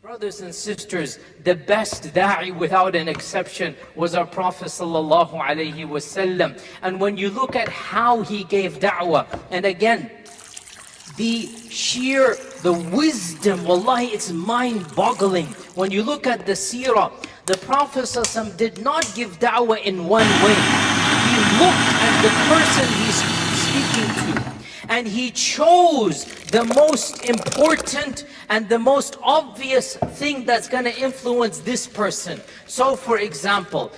Brothers and sisters, the best da'i without an exception was our Prophet sallallahu alaihi wasallam. And when you look at how he gave da'wah, and again, the wisdom, wallahi, it's mind-boggling. When you look at the seerah, the Prophet ﷺ did not give da'wah in one way. He looked at the person he's speaking to, and he chose the most important and the most obvious thing that's going to influence this person. So for example,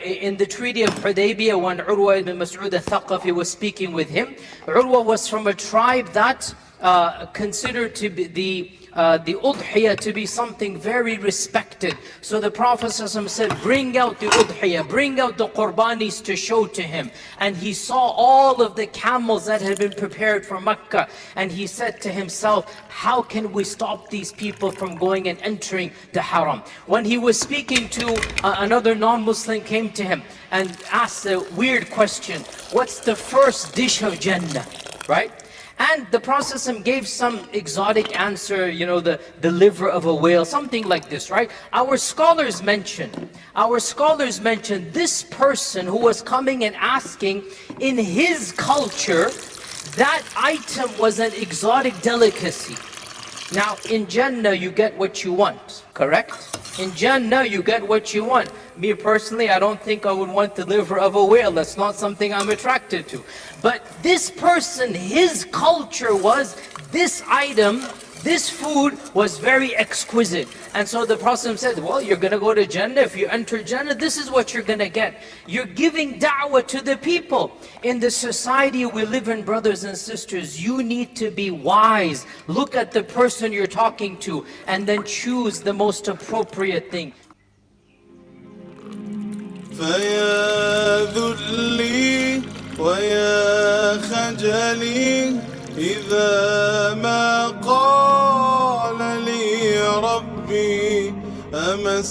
in the Treaty of Hudaybiyah, when Urwa ibn Mas'ud al-Thaqafi was speaking with him, Urwa was from a tribe that considered to be the udhiyah to be something very respected. So the Prophet ﷺ said, bring out the udhiyah, bring out the qurbanis to show to him. And he saw all of the camels that had been prepared for Mecca, and he said to himself, how can we stop these people from going and entering the haram? When he was speaking to another non-Muslim, came to him and asked a weird question, what's the first dish of Jannah, right? And the Prophet gave some exotic answer, you know, the liver of a whale, something like this, right? Our scholars mention this person who was coming and asking, in his culture, that item was an exotic delicacy. Now, in Jannah, you get what you want, correct? In Jannah, you get what you want. Me personally, I don't think I would want the liver of a whale. That's not something I'm attracted to. But this person, his culture was this item, this food was very exquisite. And so the Prophet said, well, you're going to go to Jannah. If you enter Jannah, this is what you're going to get. You're giving da'wah to the people. In the society we live in, brothers and sisters, you need to be wise. Look at the person you're talking to and then choose the most appropriate thing. فيا ذلي ويا خجلي إذا ما قال لي ربي أما